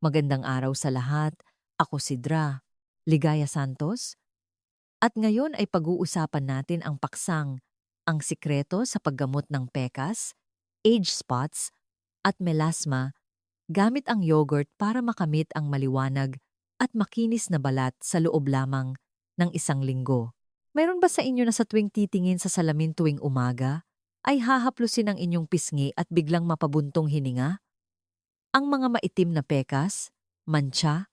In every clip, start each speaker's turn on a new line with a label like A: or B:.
A: Magandang araw sa lahat. Ako si Dra, Ligaya Santos, at ngayon ay pag-uusapan natin ang paksang, ang sikreto sa paggamot ng pekas, age spots, at melasma gamit ang yogurt para makamit ang maliwanag at makinis na balat sa loob lamang ng isang linggo. Mayroon ba sa inyo na sa tuwing titingin sa salamin tuwing umaga, ay hahaplusin ang inyong pisngi at biglang mapabuntong hininga? Ang mga maitim na pekas, mantsa,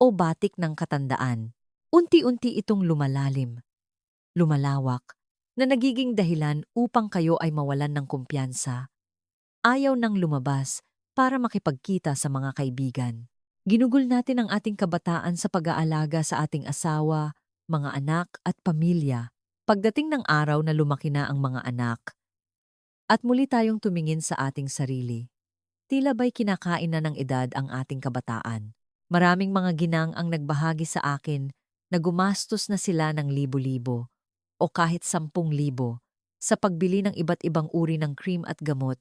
A: o batik ng katandaan. Unti-unti itong lumalalim, lumalawak, na nagiging dahilan upang kayo ay mawalan ng kumpiyansa. Ayaw nang lumabas para makipagkita sa mga kaibigan. Ginugol natin ang ating kabataan sa pag-aalaga sa ating asawa, mga anak at pamilya. Pagdating ng araw na lumaki na ang mga anak, at muli tayong tumingin sa ating sarili, tila ba'y kinakain na ng edad ang ating kabataan. Maraming mga ginang ang nagbahagi sa akin na gumastos na sila ng libo-libo o kahit 10,000 sa pagbili ng iba't ibang uri ng cream at gamot,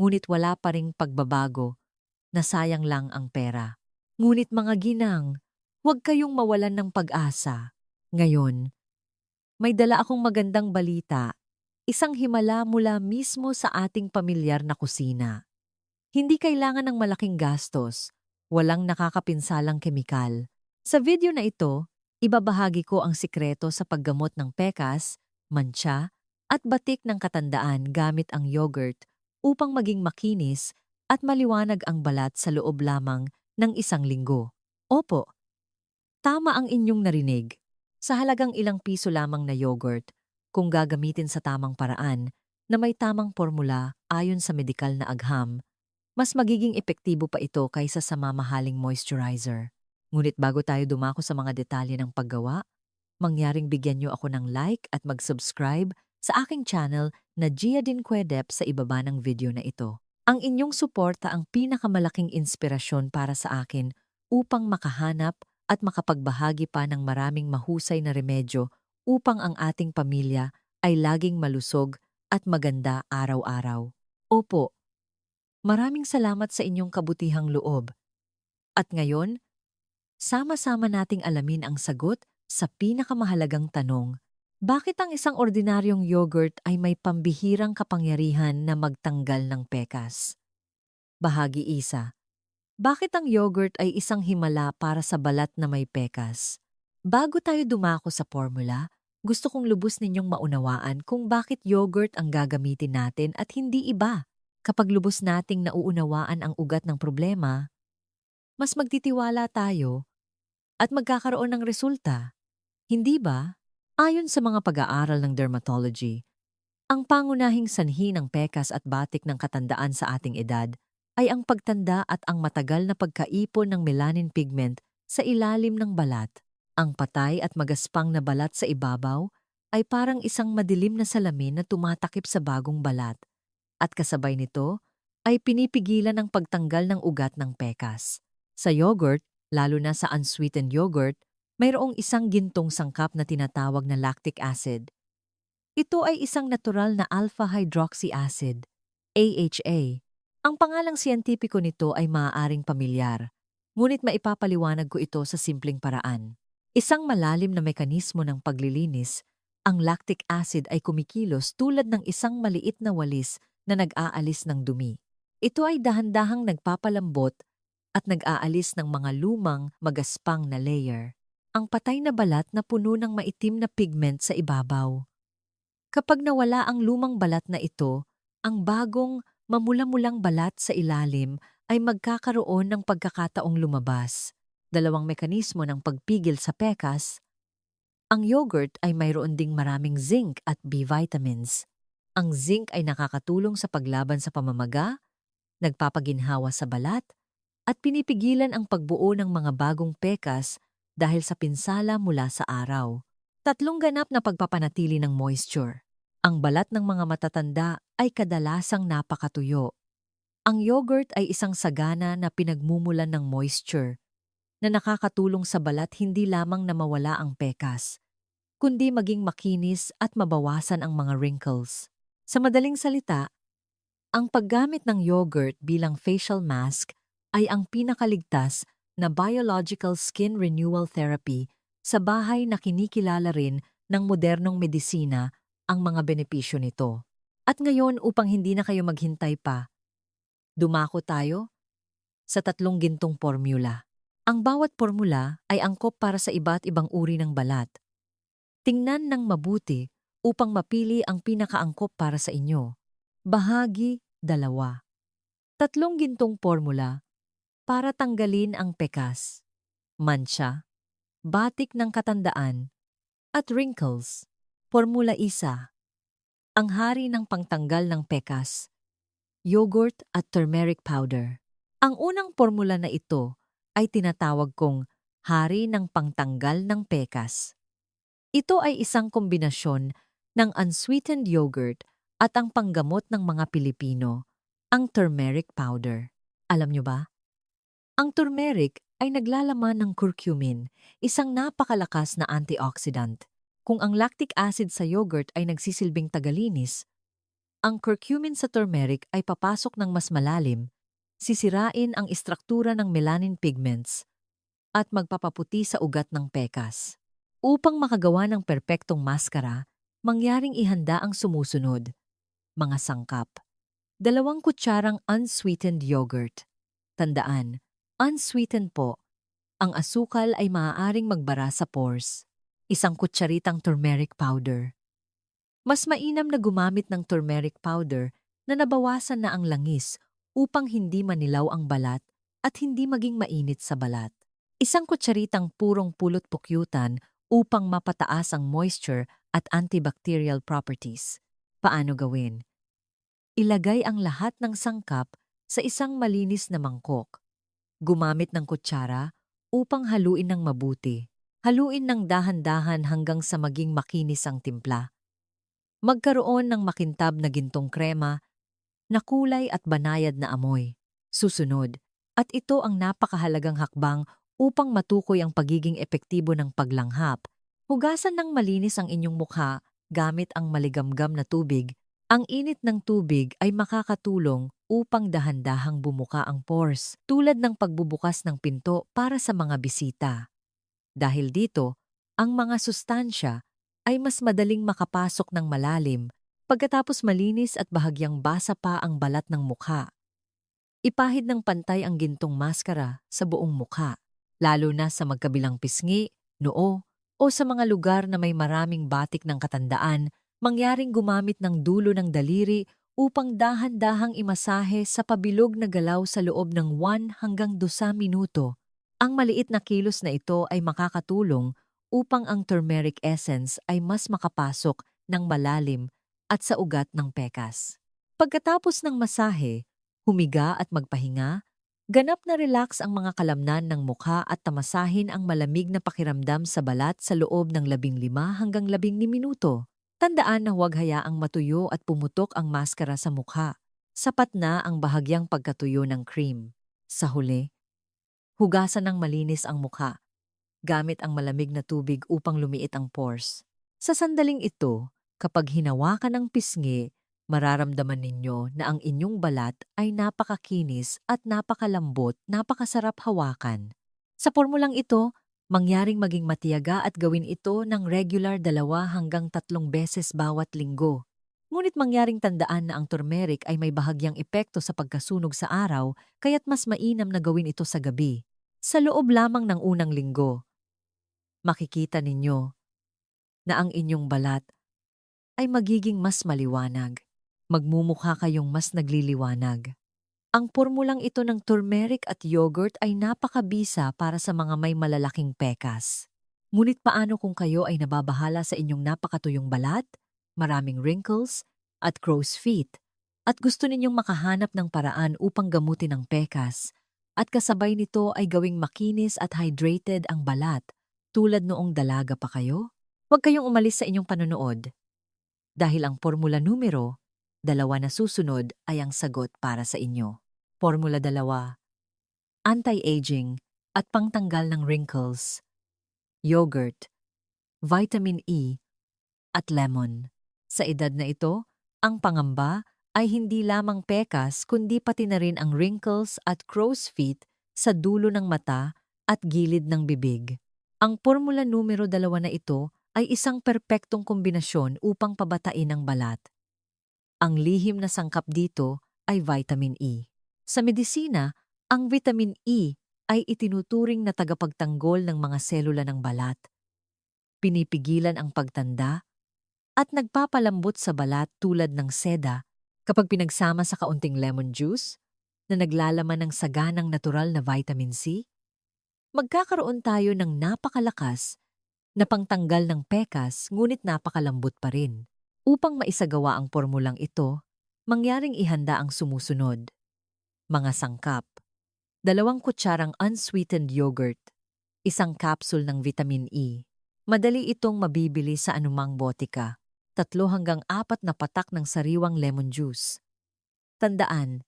A: ngunit wala pa ring pagbabago, na sayang lang ang pera. Ngunit mga ginang, huwag kayong mawalan ng pag-asa. Ngayon, may dala akong magandang balita, isang himala mula mismo sa ating pamilyar na kusina. Hindi kailangan ng malaking gastos, walang nakakapinsalang kemikal. Sa video na ito, ibabahagi ko ang sikreto sa paggamot ng pekas, mantsa, at batik ng katandaan gamit ang yogurt upang maging makinis at maliwanag ang balat sa loob lamang ng isang linggo. Opo, tama ang inyong narinig. Sa halagang ilang piso lamang na yogurt, kung gagamitin sa tamang paraan na may tamang formula ayon sa medikal na agham, mas magiging epektibo pa ito kaysa sa mamahaling moisturizer. Ngunit bago tayo dumako sa mga detalye ng paggawa, mangyaring bigyan niyo ako ng like at mag-subscribe sa aking channel na Gia Din Quedep sa ibaba ng video na ito. Ang inyong suporta ang pinakamalaking inspirasyon para sa akin upang makahanap at makapagbahagi pa ng maraming mahusay na remedyo upang ang ating pamilya ay laging malusog at maganda araw-araw. Opo, maraming salamat sa inyong kabutihang loob. At ngayon, sama-sama nating alamin ang sagot sa pinakamahalagang tanong. Bakit ang isang ordinaryong yogurt ay may pambihirang kapangyarihan na magtanggal ng pekas? Bahagi isa. Bakit ang yogurt ay isang himala para sa balat na may pekas? Bago tayo dumako sa formula, gusto kong lubos ninyong maunawaan kung bakit yogurt ang gagamitin natin at hindi iba. Kapag lubos nating nauunawaan ang ugat ng problema, mas magtitiwala tayo at magkakaroon ng resulta. Hindi ba? Ayon sa mga pag-aaral ng dermatology, ang pangunahing sanhi ng pekas at batik ng katandaan sa ating edad ay ang pagtanda at ang matagal na pagkaipon ng melanin pigment sa ilalim ng balat. Ang patay at magaspang na balat sa ibabaw ay parang isang madilim na salamin na tumatakip sa bagong balat, at kasabay nito ay pinipigilan ang pagtanggal ng ugat ng pekas. Sa yogurt, lalo na sa unsweetened yogurt, mayroong isang gintong sangkap na tinatawag na lactic acid. Ito ay isang natural na alpha-hydroxy acid, AHA. Ang pangalang siyentipiko nito ay maaaring pamilyar, ngunit maipapaliwanag ko ito sa simpleng paraan. Isang malalim na mekanismo ng paglilinis, ang lactic acid ay kumikilos tulad ng isang maliit na walis na nag-aalis ng dumi. Ito ay dahan-dahang nagpapalambot at nag-aalis ng mga lumang, magaspang na layer. Ang patay na balat na puno ng maitim na pigment sa ibabaw. Kapag nawala ang lumang balat na ito, ang bagong, mamula-mulang balat sa ilalim ay magkakaroon ng pagkakataong lumabas. Dalawang mekanismo ng pagpigil sa pekas. Ang yogurt ay mayroon ding maraming zinc at B vitamins. Ang zinc ay nakakatulong sa paglaban sa pamamaga, nagpapaginhawa sa balat, at pinipigilan ang pagbuo ng mga bagong pekas dahil sa pinsala mula sa araw. Tatlong ganap na pagpapanatili ng moisture. Ang balat ng mga matatanda ay kadalasang napakatuyo. Ang yogurt ay isang sagana na pinagmumulan ng moisture na nakakatulong sa balat hindi lamang na mawala ang pekas, kundi maging makinis at mabawasan ang mga wrinkles. Sa madaling salita, ang paggamit ng yogurt bilang facial mask ay ang pinakaligtas na biological skin renewal therapy sa bahay na kinikilala rin ng modernong medisina ang mga benepisyo nito. At ngayon upang hindi na kayo maghintay pa, dumako tayo sa 3 gintong formula. Ang bawat formula ay angkop para sa iba't ibang uri ng balat. Tingnan ng mabuti upang mapili ang pinakaangkop para sa inyo. Bahagi 2. 3 gintong formula para tanggalin ang pekas, mancha, batik ng katandaan, at wrinkles. Formula 1. Ang hari ng pangtanggal ng pekas, yogurt at turmeric powder. Ang unang formula na ito ay tinatawag kong hari ng pangtanggal ng pekas. Ito ay isang kombinasyon ng unsweetened yogurt at ang panggamot ng mga Pilipino, ang turmeric powder. Alam nyo ba? Ang turmeric ay naglalaman ng curcumin, isang napakalakas na antioxidant. Kung ang lactic acid sa yogurt ay nagsisilbing tagalinis, ang curcumin sa turmeric ay papasok ng mas malalim, sisirain ang istruktura ng melanin pigments, at magpapaputi sa ugat ng pekas. Upang makagawa ng perpektong maskara, mangyaring ihanda ang sumusunod. Mga sangkap. 2 kutsarang unsweetened yogurt. Tandaan, unsweetened po. Ang asukal ay maaaring magbara sa pores. 1 kutsaritang turmeric powder. Mas mainam na gumamit ng turmeric powder na nabawasan na ang langis upang hindi manilaw ang balat at hindi maging mainit sa balat. 1 kutsaritang purong pulot pukyutan upang mapataas ang moisture at antibacterial properties. Paano gawin? Ilagay ang lahat ng sangkap sa isang malinis na mangkok. Gumamit ng kutsara upang haluin ng mabuti. Haluin ng dahan-dahan hanggang sa maging makinis ang timpla. Magkaroon ng makintab na gintong krema na kulay at banayad na amoy. Susunod, at ito ang napakahalagang hakbang upang matukoy ang pagiging epektibo ng paglanghap. Hugasan ng malinis ang inyong mukha gamit ang maligamgam na tubig. Ang init ng tubig ay makakatulong upang dahan-dahang bumuka ang pores, tulad ng pagbubukas ng pinto para sa mga bisita. Dahil dito, ang mga sustansya ay mas madaling makapasok ng malalim pagkatapos malinis at bahagyang basa pa ang balat ng mukha. Ipahid ng pantay ang gintong maskara sa buong mukha, lalo na sa magkabilang pisngi, noo, o sa mga lugar na may maraming batik ng katandaan. Mangyaring gumamit ng dulo ng daliri upang dahan-dahang imasahe sa pabilog na galaw sa loob ng 1 hanggang 2 minuto. Ang maliit na kilos na ito ay makakatulong upang ang turmeric essence ay mas makapasok ng malalim at sa ugat ng pekas. Pagkatapos ng masahe, humiga at magpahinga, ganap na relax ang mga kalamnan ng mukha at tamasahin ang malamig na pakiramdam sa balat sa loob ng 15 hanggang 18 minuto. Tandaan na huwag hayaang matuyo at pumutok ang maskara sa mukha. Sapat na ang bahagyang pagkatuyo ng cream. Sa huli, hugasan ng malinis ang mukha gamit ang malamig na tubig upang lumiit ang pores. Sa sandaling ito, kapag hinawakan ng pisngi, mararamdaman ninyo na ang inyong balat ay napakakinis at napakalambot, napakasarap hawakan. Sa formulang ito, mangyaring maging matiyaga at gawin ito ng regular 2 hanggang 3 beses bawat linggo. Ngunit mangyaring tandaan na ang turmeric ay may bahagyang epekto sa pagkasunog sa araw, kaya't mas mainam na gawin ito sa gabi. Sa loob lamang ng unang linggo, makikita ninyo na ang inyong balat ay magiging mas maliwanag. Magmumukha kayong mas nagliliwanag. Ang pormulang ito ng turmeric at yogurt ay napakabisa para sa mga may malalaking pekas. Ngunit paano kung kayo ay nababahala sa inyong napakatuyong balat, maraming wrinkles, at crow's feet, at gusto ninyong makahanap ng paraan upang gamutin ang pekas, at kasabay nito ay gawing makinis at hydrated ang balat, tulad noong dalaga pa kayo? Huwag kayong umalis sa inyong panonood. Dahil ang formula numero 2 na susunod ay ang sagot para sa inyo. Formula 2. Anti-aging at pangtanggal ng wrinkles. Yogurt, vitamin E, at lemon. Sa edad na ito, ang pangamba ay hindi lamang pekas kundi pati na rin ang wrinkles at crow's feet sa dulo ng mata at gilid ng bibig. Ang formula numero 2 na ito ay isang perpektong kombinasyon upang pabatain ang balat. Ang lihim na sangkap dito ay vitamin E. Sa medisina, ang vitamin E ay itinuturing na tagapagtanggol ng mga selula ng balat, pinipigilan ang pagtanda, at nagpapalambot sa balat tulad ng seda kapag pinagsama sa kaunting lemon juice na naglalaman ng saganang natural na vitamin C. Magkakaroon tayo ng napakalakas na pangtanggal ng pekas ngunit napakalambot pa rin. Upang maisagawa ang formulang ito, mangyaring ihanda ang sumusunod. Mga sangkap: 2 kutsarang unsweetened yogurt, 1 capsule ng vitamin E. Madali itong mabibili sa anumang botika. 3 hanggang 4 na patak ng sariwang lemon juice. Tandaan,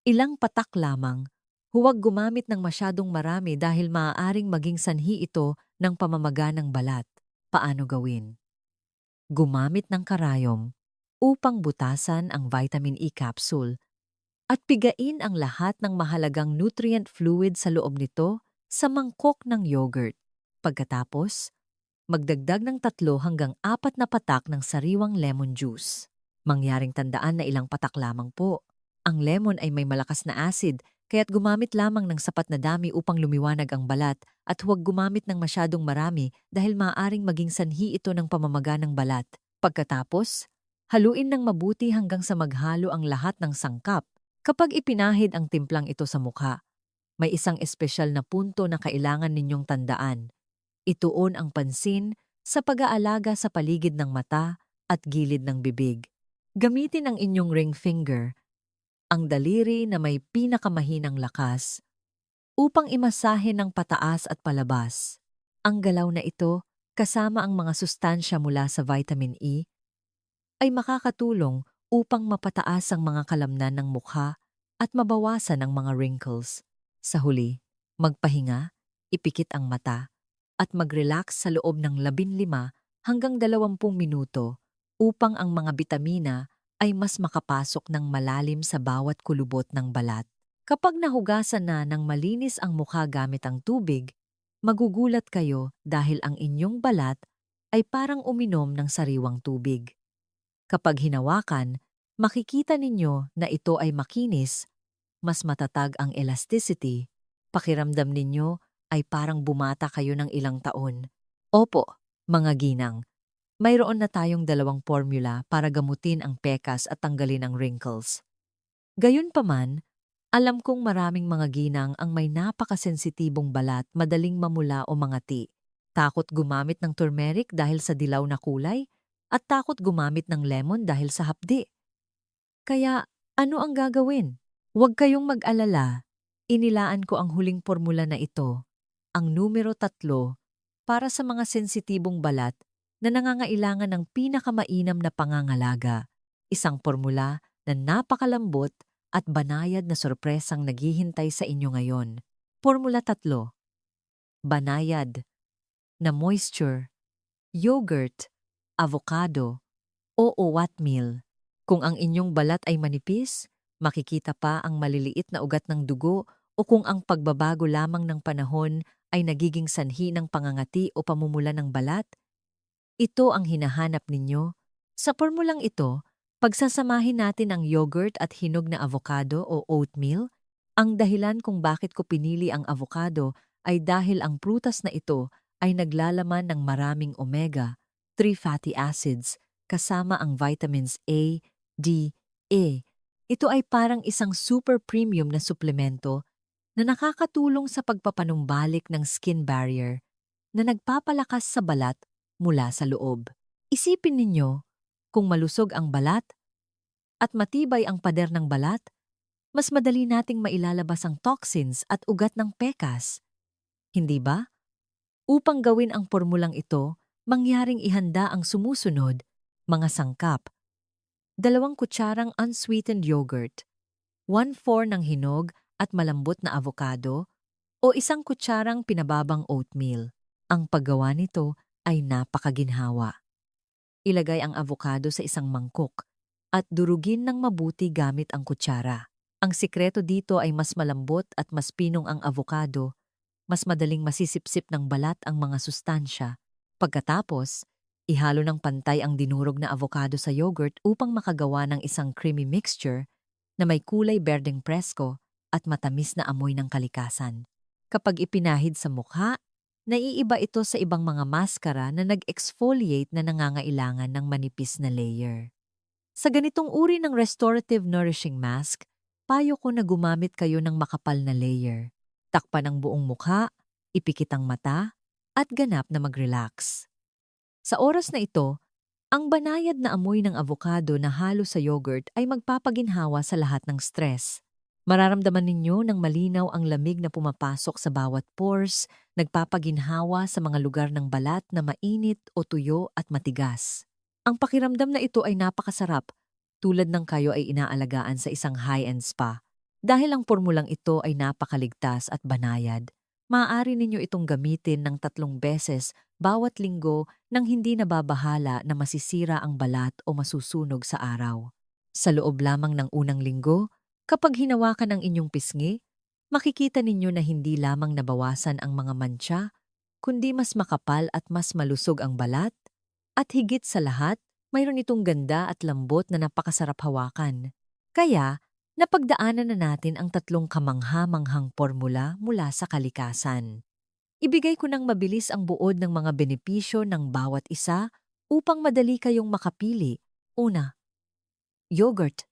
A: ilang patak lamang. Huwag gumamit ng masyadong marami dahil maaaring maging sanhi ito ng pamamaga ng balat. Paano gawin? Gumamit ng karayom upang butasan ang vitamin E capsule at pigain ang lahat ng mahalagang nutrient fluid sa loob nito sa mangkok ng yogurt. Pagkatapos, magdagdag ng 3 hanggang 4 na patak ng sariwang lemon juice. Mangyaring tandaan na ilang patak lamang po. Ang lemon ay may malakas na acid, kaya't gumamit lamang ng sapat na dami upang lumiwanag ang balat at huwag gumamit ng masyadong marami dahil maaaring maging sanhi ito ng pamamaga ng balat. Pagkatapos, haluin ng mabuti hanggang sa maghalo ang lahat ng sangkap. Kapag ipinahid ang timplang ito sa mukha, may isang espesyal na punto na kailangan ninyong tandaan. Ituon ang pansin sa pag-aalaga sa paligid ng mata at gilid ng bibig. Gamitin ang inyong ring finger, ang daliri na may pinakamahinang lakas, upang imasahe ng pataas at palabas. Ang galaw na ito, kasama ang mga sustansya mula sa vitamin E, ay makakatulong upang mapataas ang mga kalamnan ng mukha at mabawasan ang mga wrinkles. Sa huli, magpahinga, ipikit ang mata, at mag-relax sa loob ng 15 hanggang 20 minuto upang ang mga bitamina ay mas makapasok ng malalim sa bawat kulubot ng balat. Kapag nahugasan na ng malinis ang mukha gamit ang tubig, magugulat kayo dahil ang inyong balat ay parang uminom ng sariwang tubig. Kapag hinawakan, makikita ninyo na ito ay makinis, mas matatag ang elasticity, pakiramdam ninyo ay parang bumata kayo ng ilang taon. Opo, mga ginang, mayroon na tayong 2 formula para gamutin ang pekas at tanggalin ang wrinkles. Gayunpaman, alam kong maraming mga ginang ang may napakasensitibong balat, madaling mamula o mangati, takot gumamit ng turmeric dahil sa dilaw na kulay, at takot gumamit ng lemon dahil sa hapdi. Kaya ano ang gagawin? Huwag kayong mag-alala. Inilaan ko ang huling formula na ito, ang numero 3, para sa mga sensitibong balat na nangangailangan ng pinakamainam na pangangalaga. Isang formula na napakalambot at banayad na sorpresang naghihintay sa inyo ngayon. Formula 3. Banayad na moisture, yogurt, avocado, o oatmeal. Kung ang inyong balat ay manipis, makikita pa ang maliliit na ugat ng dugo, o kung ang pagbabago lamang ng panahon ay nagiging sanhi ng pangangati o pamumula ng balat, ito ang hinahanap ninyo. Sa formulang ito, pagsasamahin natin ang yogurt at hinog na avocado o oatmeal. Ang dahilan kung bakit ko pinili ang avocado ay dahil ang prutas na ito ay naglalaman ng maraming omega-3 fatty acids kasama ang vitamins A, D, E. Ito ay parang isang super premium na suplemento na nakakatulong sa pagpapanumbalik ng skin barrier na nagpapalakas sa balat mula sa loob. Isipin ninyo, kung malusog ang balat at matibay ang pader ng balat, mas madali nating mailalabas ang toxins at ugat ng pekas. Hindi ba? Upang gawin ang formulang ito, mangyaring ihanda ang sumusunod, mga sangkap: 2 kutsarang unsweetened yogurt, 1/4 ng hinog at malambot na avocado, o 1 kutsarang pinababang oatmeal. Ang paggawa nito ay napakaginhawa. Ilagay ang avocado sa isang mangkok. at durugin ng mabuti gamit ang kutsara. Ang sikreto dito ay mas malambot at mas pinong ang avocado, mas madaling masisipsip ng balat ang mga sustansya. Pagkatapos, ihalo ng pantay ang dinurog na avocado sa yogurt upang makagawa ng isang creamy mixture na may kulay berdeng presko at matamis na amoy ng kalikasan. Kapag ipinahid sa mukha, naiiba ito sa ibang mga maskara na nag-exfoliate na nangangailangan ng manipis na layer. Sa ganitong uri ng restorative nourishing mask, payo ko na gumamit kayo ng makapal na layer. Takpan ang buong mukha, ipikit ang mata, at ganap na mag-relax. Sa oras na ito, ang banayad na amoy ng avocado na halo sa yogurt ay magpapaginhawa sa lahat ng stress. Mararamdaman ninyo ng malinaw ang lamig na pumapasok sa bawat pores, nagpapaginhawa sa mga lugar ng balat na mainit o tuyo at matigas. Ang pakiramdam na ito ay napakasarap, tulad ng kayo ay inaalagaan sa isang high-end spa. Dahil ang pormulang ito ay napakaligtas at banayad, maaari ninyo itong gamitin ng 3 beses bawat linggo nang hindi nababahala na masisira ang balat o masusunog sa araw. Sa loob lamang ng unang linggo, kapag hinawakan ang inyong pisngi, makikita ninyo na hindi lamang nabawasan ang mga mantsa, kundi mas makapal at mas malusog ang balat, at higit sa lahat, mayroon itong ganda at lambot na napakasarap hawakan. Kaya, napagdaanan na natin ang 3 kamangha-manghang formula mula sa kalikasan. Ibigay ko ng mabilis ang buod ng mga benepisyo ng bawat isa upang madali kayong makapili. Una, yogurt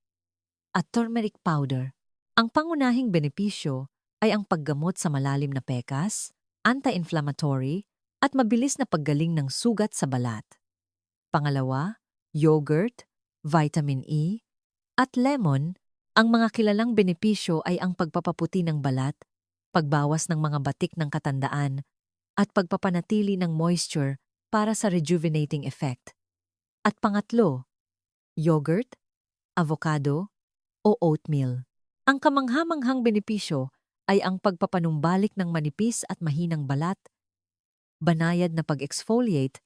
A: at turmeric powder. Ang pangunahing benepisyo ay ang paggamot sa malalim na pekas, anti-inflammatory, at mabilis na paggaling ng sugat sa balat. Pangalawa, yogurt, vitamin E, at lemon. Ang mga kilalang benepisyo ay ang pagpapaputi ng balat, pagbawas ng mga batik ng katandaan, at pagpapanatili ng moisture para sa rejuvenating effect. At pangatlo, yogurt, avocado, o oatmeal. Ang kamangha-manghang benepisyo ay ang pagpapanumbalik ng manipis at mahinang balat, banayad na pag-exfoliate,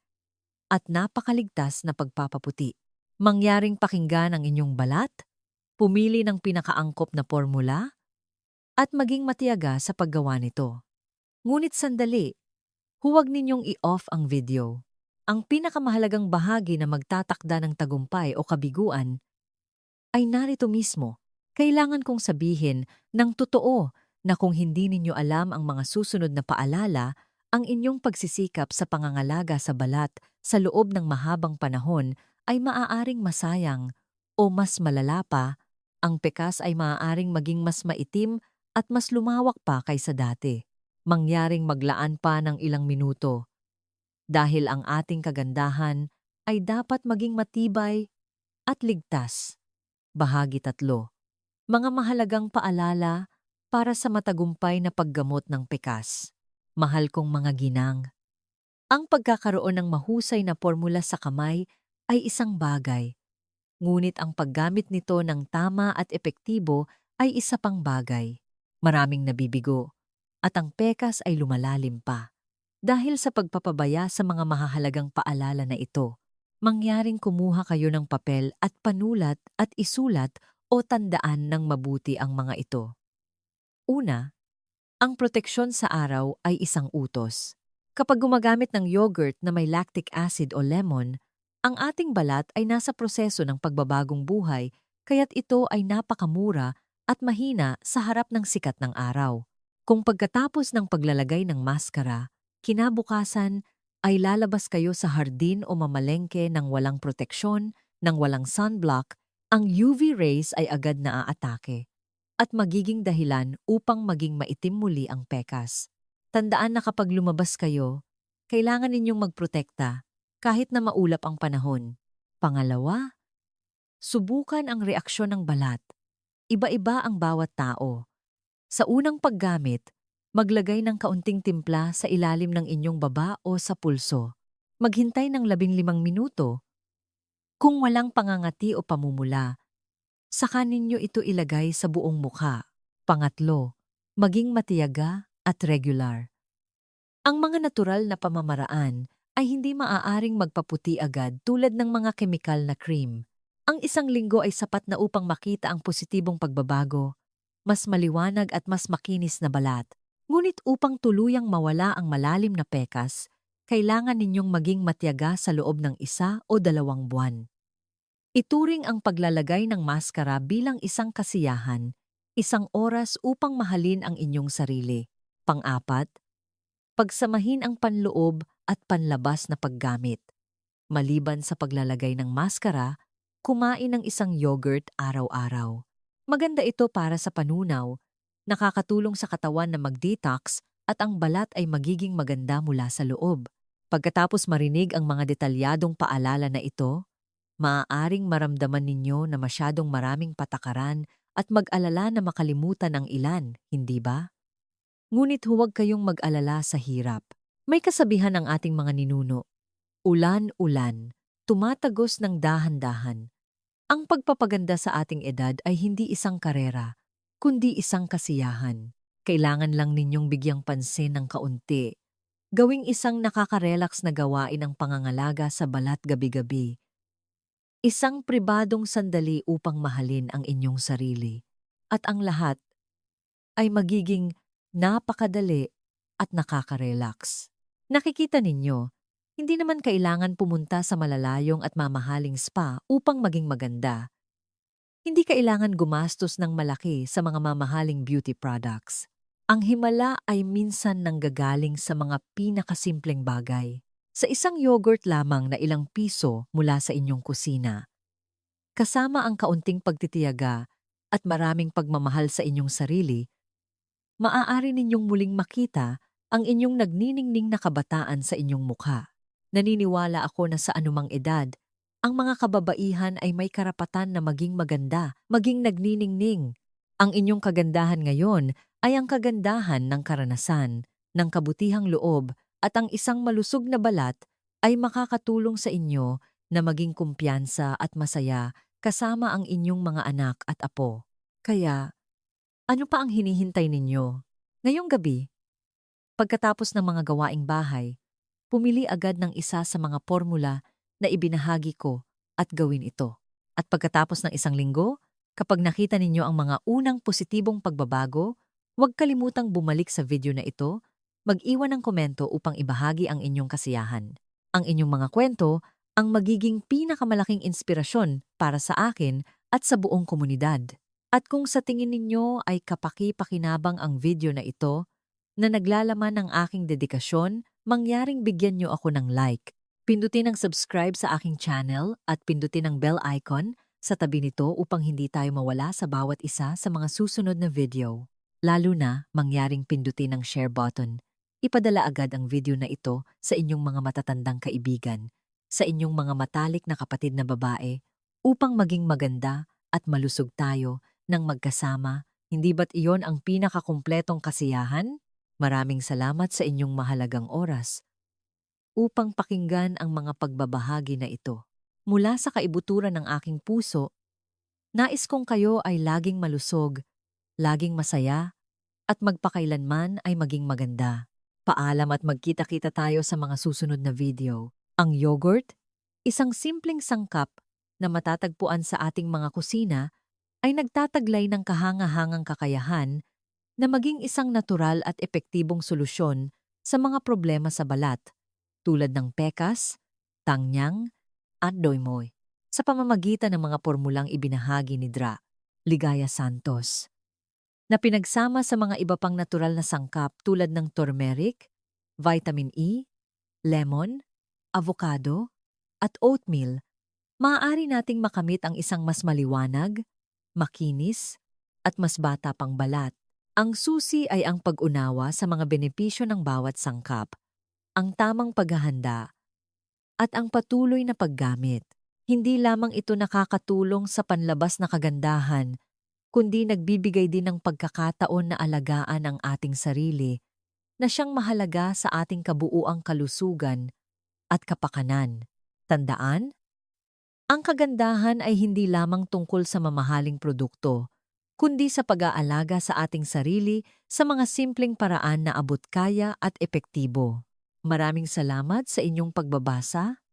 A: at napakaligtas na pagpapaputi. Mangyaring pakinggan ang inyong balat, pumili ng pinakaangkop na formula, at maging matiyaga sa paggawa nito. Ngunit sandali, huwag ninyong i-off ang video. Ang pinakamahalagang bahagi na magtatakda ng tagumpay o kabiguan ay narito mismo. Kailangan kong sabihin ng totoo na kung hindi ninyo alam ang mga susunod na paalala, ang inyong pagsisikap sa pangangalaga sa balat sa loob ng mahabang panahon ay maaaring masayang o mas malala pa, ang pekas ay maaaring maging mas maitim at mas lumawak pa kaysa dati. Mangyaring maglaan pa ng ilang minuto. Dahil ang ating kagandahan ay dapat maging matibay at ligtas. Bahagi 3. Mga mahalagang paalala para sa matagumpay na paggamot ng pekas. Mahal kong mga ginang. Ang pagkakaroon ng mahusay na formula sa kamay ay isang bagay. Ngunit ang paggamit nito ng tama at epektibo ay isa pang bagay. Maraming nabibigo. At ang pekas ay lumalalim pa. Dahil sa pagpapabaya sa mga mahahalagang paalala na ito, mangyaring kumuha kayo ng papel at panulat at isulat o tandaan ng mabuti ang mga ito. Una, ang proteksyon sa araw ay isang utos. Kapag gumagamit ng yogurt na may lactic acid o lemon, ang ating balat ay nasa proseso ng pagbabagong buhay, kaya't ito ay napakamura at mahina sa harap ng sikat ng araw. Kung pagkatapos ng paglalagay ng maskara, kinabukasan ay lalabas kayo sa hardin o mamalengke ng walang proteksyon, ng walang sunblock, ang UV rays ay agad na aatake at magiging dahilan upang maging maitim muli ang pekas. Tandaan na kapag lumabas kayo, kailangan ninyong magprotekta kahit na maulap ang panahon. Pangalawa, subukan ang reaksyon ng balat. Iba-iba ang bawat tao. Sa unang paggamit, maglagay ng kaunting timpla sa ilalim ng inyong baba o sa pulso. Maghintay ng 15 minuto. Kung walang pangangati o pamumula, saka ninyo ito ilagay sa buong mukha. Pangatlo, maging matiyaga at regular. Ang mga natural na pamamaraan ay hindi maaaring magpaputi agad tulad ng mga kemikal na cream. Ang isang linggo ay sapat na upang makita ang positibong pagbabago, mas maliwanag at mas makinis na balat. Ngunit upang tuluyang mawala ang malalim na pekas, kailangan ninyong maging matiyaga sa loob ng 1 o 2 buwan. Ituring ang paglalagay ng maskara bilang isang kasiyahan, isang oras upang mahalin ang inyong sarili. Pang-apat, pagsamahin ang panloob at panlabas na paggamit. Maliban sa paglalagay ng maskara, kumain ng isang yogurt araw-araw. Maganda ito para sa panunaw, nakakatulong sa katawan na mag-detox at ang balat ay magiging maganda mula sa loob. Pagkatapos marinig ang mga detalyadong paalala na ito, maaaring maramdaman ninyo na masyadong maraming patakaran at mag-alala na makalimutan ang ilan, hindi ba? Ngunit huwag kayong mag-alala sa hirap. May kasabihan ang ating mga ninuno, ulan-ulan, tumatagos ng dahan-dahan. Ang pagpapaganda sa ating edad ay hindi isang karera, kundi isang kasiyahan. Kailangan lang ninyong bigyang pansin ng kaunti. Gawing isang nakaka-relax na gawain ang pangangalaga sa balat gabi-gabi. Isang pribadong sandali upang mahalin ang inyong sarili. At ang lahat ay magiging napakadali at nakaka-relax. Nakikita ninyo, hindi naman kailangan pumunta sa malalayong at mamahaling spa upang maging maganda. Hindi kailangan gumastos ng malaki sa mga mamahaling beauty products. Ang himala ay minsan nanggagaling sa mga pinakasimpleng bagay. Sa isang yogurt lamang na ilang piso mula sa inyong kusina. Kasama ang kaunting pagtitiyaga at maraming pagmamahal sa inyong sarili, maaari ninyong muling makita ang inyong nagniningning na kabataan sa inyong mukha. Naniniwala ako na sa anumang edad, ang mga kababaihan ay may karapatan na maging maganda, maging nagniningning. Ang inyong kagandahan ngayon ay ang kagandahan ng karanasan, ng kabutihang loob, at ang isang malusog na balat ay makakatulong sa inyo na maging kumpiyansa at masaya kasama ang inyong mga anak at apo. Kaya, ano pa ang hinihintay ninyo? Ngayong gabi, pagkatapos ng mga gawaing bahay, pumili agad ng isa sa mga formula na ibinahagi ko at gawin ito. At pagkatapos ng isang linggo, kapag nakita ninyo ang mga unang positibong pagbabago, huwag kalimutang bumalik sa video na ito, mag-iwan ng komento upang ibahagi ang inyong kasiyahan. Ang inyong mga kwento ang magiging pinakamalaking inspirasyon para sa akin at sa buong komunidad. At kung sa tingin ninyo ay kapaki-pakinabang ang video na ito na naglalaman ng aking dedikasyon, mangyaring bigyan nyo ako ng like. Pindutin ang subscribe sa aking channel at pindutin ang bell icon sa tabi nito upang hindi tayo mawala sa bawat isa sa mga susunod na video. Lalo na, mangyaring pindutin ang share button. Ipadala agad ang video na ito sa inyong mga matatandang kaibigan, sa inyong mga matalik na kapatid na babae, upang maging maganda at malusog tayo nang magkasama. Hindi ba't iyon ang pinakakumpletong kasiyahan? Maraming salamat sa inyong mahalagang oras upang pakinggan ang mga pagbabahagi na ito. Mula sa kaibuturan ng aking puso, nais kong kayo ay laging malusog, laging masaya, at magpakailanman ay maging maganda. Paalam at magkita-kita tayo sa mga susunod na video. Ang yogurt, isang simpleng sangkap na matatagpuan sa ating mga kusina, ay nagtataglay ng kahangahangang kakayahan na maging isang natural at epektibong solusyon sa mga problema sa balat, tulad ng pekas, tangyang, at doymoy, sa pamamagitan ng mga formulang ibinahagi ni Dra. Ligaya Santos, na pinagsama sa mga iba pang natural na sangkap tulad ng turmeric, vitamin E, lemon, avocado, at oatmeal, maaari nating makamit ang isang mas maliwanag, makinis, at mas bata pang balat. Ang susi ay ang pag-unawa sa mga benepisyo ng bawat sangkap, ang tamang paghahanda, at ang patuloy na paggamit. Hindi lamang ito nakakatulong sa panlabas na kagandahan, kundi nagbibigay din ng pagkakataon na alagaan ang ating sarili, na siyang mahalaga sa ating kabuuang kalusugan at kapakanan. Tandaan, ang kagandahan ay hindi lamang tungkol sa mamahaling produkto, kundi sa pag-aalaga sa ating sarili sa mga simpleng paraan na abot kaya at epektibo. Maraming salamat sa inyong pagbabasa,